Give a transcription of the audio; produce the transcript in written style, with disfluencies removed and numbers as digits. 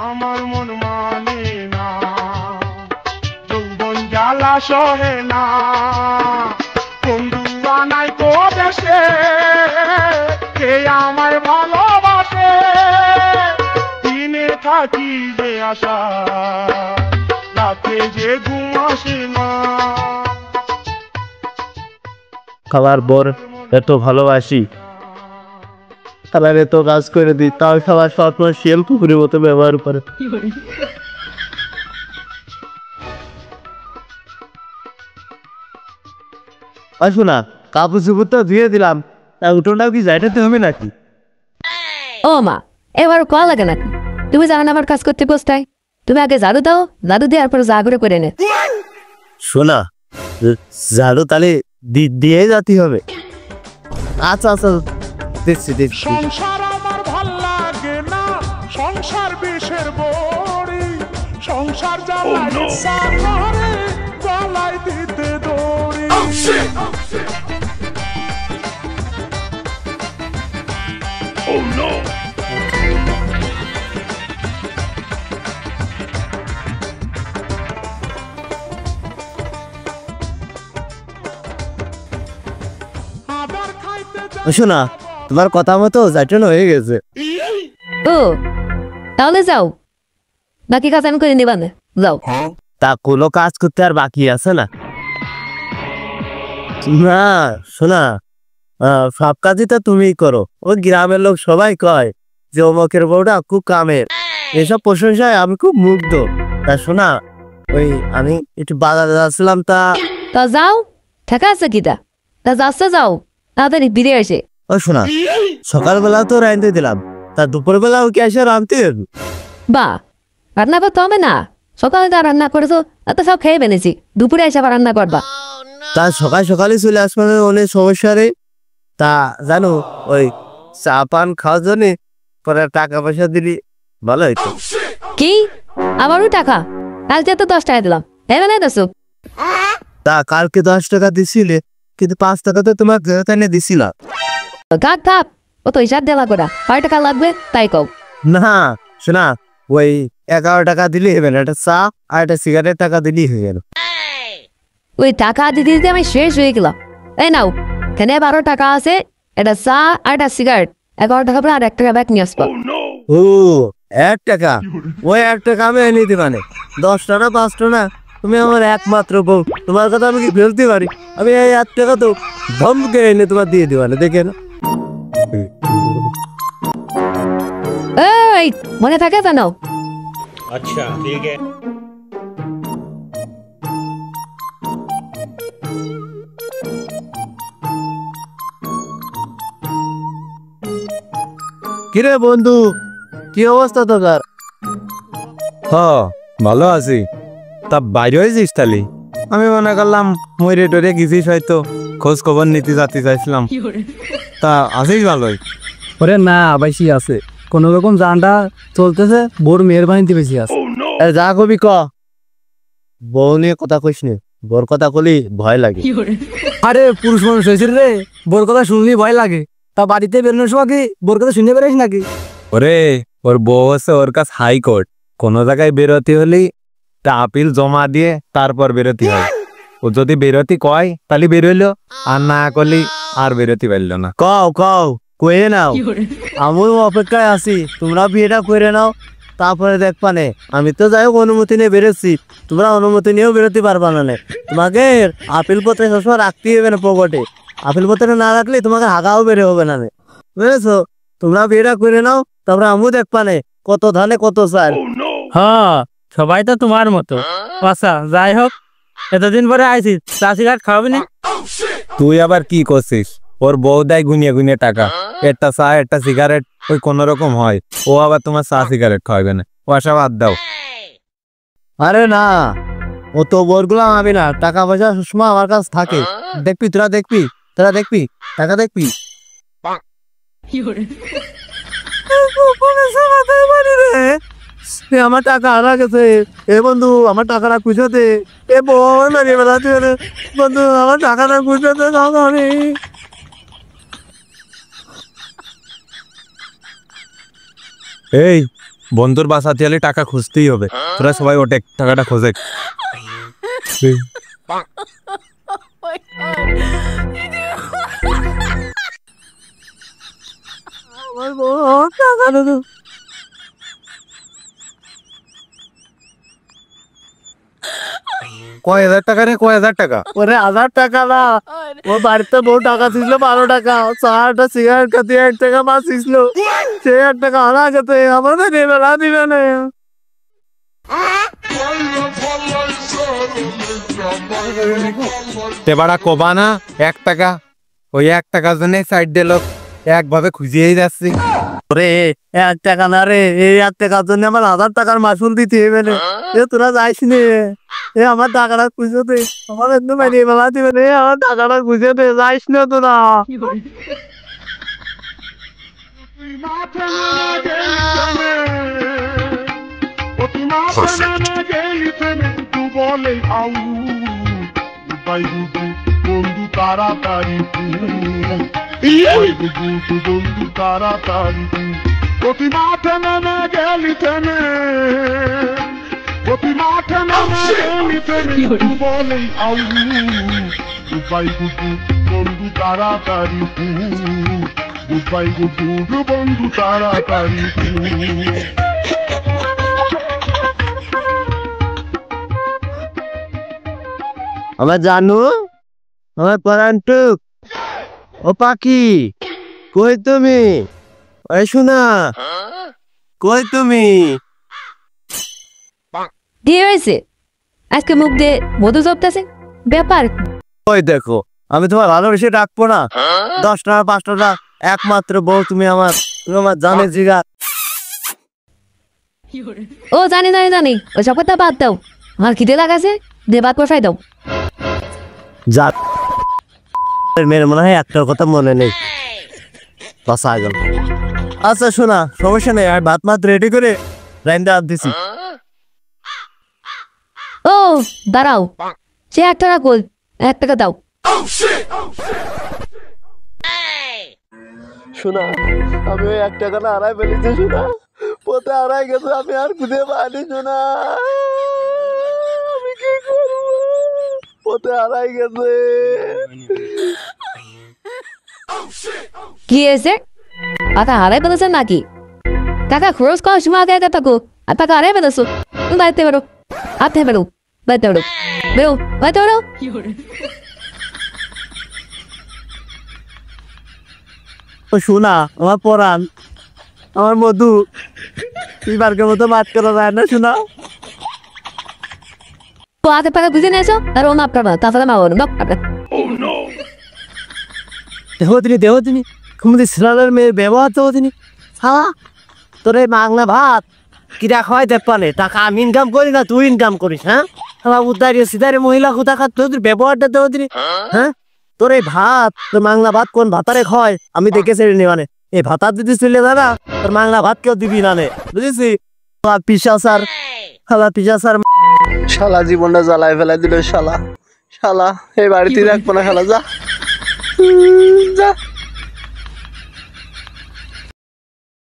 আমার মন মানে না, যৌবন জ্বালা সহে না, বন্ধু বানাই কো দেশে, কে আমায় ভালোবাসে, দিনে থাকি যে আশা, রাতে যে ঘুম আসে না। খাবার বর এত ভালোবাসি, খাবার এত কাজ করে দিই, তাও খাবার সবসময় শিয়াল কুকুরের মতো ব্যবহার করে। আসো না, কাপড় চুপুর তো ধুয়ে দিলাম, তা উঠোনটাও কি যাইটাতে হবে নাকি? ও মা, এবার কল লাগে নাকি? তুমি জানো না আমার কাজ করতে বসতাই, তুমি আগে ঝাড়ু দাও, ঝাড়ু দেওয়ার পর যা করে নে। শোনা, ঝাড়ু তাহলে দিয়ে যেতে হবে। আচ্ছা আচ্ছা, দেখছি দেখছি। সংসার আমার ভাল লাগে না, সংসার বিষের বড়ি, সংসার জ্বালায় ইচ্ছা করে জ্বালাই দিতে দড়ি। শোনা, তোমার কথা মতো যাইটানো হয়ে গেছে। ও তাহলে যাও, বাকি কাজ আমি করে নিবা না, যাও। তা কোনো কাজ করতে আর বাকি আছে না? না শোনা, সব কাজই তো তুমিই করো। ওই গ্রামের লোক সবাই কয় যে অমুকের বউটা খুব কামের, এসব প্রশংসায় আমি খুব মুগ্ধ। তা শোনা, ওই আমি একটু বাজারে যাচ্ছিলাম, তা যাও, ঠেকা আছে কিটা, তা যাচ্ছে যাও, তাড়াতাড়ি ফিরে আসে। ও শোনা, সকালবেলা তো রাঁধতে দিলাম, তা দুপুরবেলাও কি এসে রাঁধতে হবে? বা রান্না করতে হবে না, সকালে যা রান্না করেছো তা সব খেয়ে ফেলেছি, দুপুরে এসে আবার রান্না করবা। তা সকাল সকালে চলে আসবে, অনেক সমস্যা রে। তা জানো, ওই চা পান খাওয়ার জন্য পরে টাকা পয়সা দিলি ভালো হইতো। কি আবারও টাকা? কালকে তো 10 টাকা দিলাম, ভেবে নাই দোষ। তা কালকে 10 টাকা দিছিলে, কিন্তু 5 টাকা তো তোমার এনে দিছিলাম। কাক কাপ ও তো হিসাব দেওয়া করা, 5 টাকা লাগবে তাই কও। না শোনা, ওই 11 টাকা দিলেই হবে না, একটা চা আর একটা সিগারেট টাকা দিলেই হয়ে গেল। ওই টাকা দিতে দিতে আমি শেষ হয়ে গেলাম। এই নাও, এখানে 12 টাকা আছে, এটা চা আর একটা সিগারেট, 11 টাকা পরে আর 1 টাকা ব্যাগ নিয়ে আসবো। ও 1 টাকা, ওই 1 টাকা আমি এনে দিতে মানে 10 টাকা 5 টাকা, তুমি আমার একমাত্র বউ, তোমার কথা আমি কি ফেলতে পারি? আমি এই 1 টাকা তো ধমকে এনে তোমার দিয়ে দিবা না, দেখে না। এই মনে থাকে তা নাও। अच्छा ठीक है। কিরে বন্ধু, কি অবস্থা তোর? হ্যাঁ ভালো আছি। তা বাইরে হয়েছিস তাহলে? আমি মনে করলাম মরে টরে গেছিস, হয়তো খোঁজ খবর নিতে যাতে চাইছিলাম। তা আছিস ভালোই? ওরে না, বেশি আছে, কোন রকম জানটা চলতেছে, বোর মেহরবানিতে বেশি আছে। যা কবি ক, বউ নিয়ে কথা কইস নে, বোর কথা কলি ভয় লাগে। আরে পুরুষ মানুষ হয়েছিল রে, বোর কথা শুনলি ভয় লাগে। তা বাড়িতে বেরোনোর সময় কি বোর কথা শুনতে পারিস নাকি? ওরে ওর বউ আছে ওর কাছে হাইকোর্ট, কোনো জায়গায় বেরোতে হলে তা আপিল জমা দিয়ে তারপর বেরোতে হয়। ও যদি বেরোতে কয় তাহলে বেরোইলো, আর না করলি আর বেরোতে পারলো না। কও কও, কয়ে নাও, আমিও অপেক্ষায় আছি। তোমরা বিয়েটা করে নাও, তারপরে দেখবানে। আমি তো যাই হোক অনুমতি নিয়ে বেরোচ্ছি, তোমরা অনুমতি নিয়েও বেরোতে পারবা না। তোমাকে আপিল পত্রে সবসময় রাখতেই হবে না পকেটে, আপিল পত্রে না রাখলে তোমাকে হাগাও বের হবে না, বুঝেছো? তোমরা বিয়েটা করে নাও, তারপরে আমিও দেখবানে কত ধানে কত চাল। হ্যাঁ, সবাই তো তোমার মতো। আচ্ছা যাই হোক, এতদিন পরে আইসিস, চা সিগারেট খাওয়াবি না? তুই আবার কি করছিস? ওর বউ দেয় গুনিয়ে গুনিয়ে টাকা, একটা চা একটা সিগারেট ওই কোন রকম হয়, ও আবার তোমার চা সিগারেট খাওয়াবে না, ও আশা বাদ দাও। আরে না, ও তো বোরগুলো আমি না, টাকা পয়সা সবসময় আমার কাছে থাকে। দেখবি তোরা, দেখবি তোরা, দেখবি টাকা দেখবি। আমার টাকা হারা গেছে, এ বন্ধু আমার টাকাটা খুঁজতে, এ বই মারিয়ে বেড়াতে বন্ধু, আমার টাকাটা খুঁজতে। এই বন্ধুর বাসাতে হলে টাকা খুঁজতেই হবে, তোরা সবাই ওটে টাকাটা খোঁজে। আমার বউ টাকা দাও। কয় হাজার টাকা রে, কয় হাজার টাকা? ওরে 1000 টাকা না, ও বাড়িতে বউ টাকা ছিল 12 টাকা, 4টা সিগারেট খাতে 1 টাকা মাছ ছিল, সে 1 টাকা আনা খেতে আমাদের বেলা দিবে না। তেবারা কবা না 1 টাকা, ওই 1 টাকার জন্য সাইড দিল একভাবে খুঁজিয়েই যাচ্ছি। ওরে 1 টাকা না রে, এই 1 টাকার জন্য আমার 1000 টাকার মাসুল দিতে হবে না। তোরা যাইস নে, আমার টাকাটা খুঁজে দে, আমার একদম বাইরে বেলা দিবে না, আমার টাকাটা খুঁজে দে, যাইস না তোরা। বন্ধু তাড়াতাড়ি বন্ধু তাড়াতাড়ি প্রতি মাঠে নেমে গেলি থেমে, প্রতি মাঠে নেমে গেলি থেমে বলে আউ দুবাই গুডু বন্ধু তাড়াতাড়ি দুবাই গুডু বন্ধু তাড়াতাড়ি। আমার জানু, আমার পরান্টুক, ও পাখি কই তুমি? ওই শোনা, কই তুমি? দিয়ে হয়েছে আজকে মুখ দিয়ে মধু জপতেছে, ব্যাপার? ওই দেখো, আমি তোমার ভালোবেসে ডাকবো না? 10 টাকা 5 টাকা একমাত্র বউ তুমি আমার, তুমি আমার জানের জিগার। ও জানি জানি জানি, ওই সব কথা বাদ দাও, আমার খিদে লাগাছে, দিয়ে ভাত বসাই দাও। যা মেয়ের মনে হয় একটার কথা মনে নেই, বাসা গেল। আচ্ছা শোনা, সমস্যা নেই, আর ভাত মাত রেডি করে রাইন্দা দিছি। ও দাঁড়াও, সে 1 টাকা কই, 1 টাকা দাও। শোনা, আমি ওই 1 টাকাটা হারাই ফেলেছি শোনা, পথে হারাই গেছে, আমি আর খুঁজে পাইনি শোনা, আমি কি করবো, পথে হারাই গেছে। কি হয়েছে? টাকা হারাই ফেলেছেন নাকি? টাকা খরচ করার সময় আগে আগে থাকো, আর টাকা হারাই ফেলেছো, তুমি বাড়িতে বেরো, আপনি বেরো, বাড়িতে বেরো, বেরো, বাড়িতে বেরো। ও শোনা, আমার পরাণ, আমার মধু, তুই বারকের মতো মাত করা যায় না শোনা। তো আগে টাকা বুঝে নিয়েছো, আর ও মাপ করবা, তাছাড়া মাপ করবো আপনার। দেহদিনী কুমুদি সিলালের মেয়ের ব্যবহার তো দিনি। হ্যাঁ, তোর এই বাংলা ভাত কিরা খাওয়াই দেখ পানে, টাকা আমি ইনকাম করি না তুই ইনকাম করিস। হ্যাঁ, আমার উদ্ধারি সিধারি মহিলা কোথা খাত, তোর ব্যবহারটা দেহ দিনি। হ্যাঁ, তোর এই ভাত, তোর বাংলা ভাত কোন ভাতারে খাওয়ায় আমি দেখেছি মানে, এই ভাতার যদি চলে যাবে তোর বাংলা ভাত কেউ দিবি না নে, বুঝেছি? পিসা স্যার, খালা পিসা স্যার, শালা জীবনটা জ্বালায় ফেলাই দিল, শালা শালা এই বাড়িতে রাখবো না, শালা যা যা।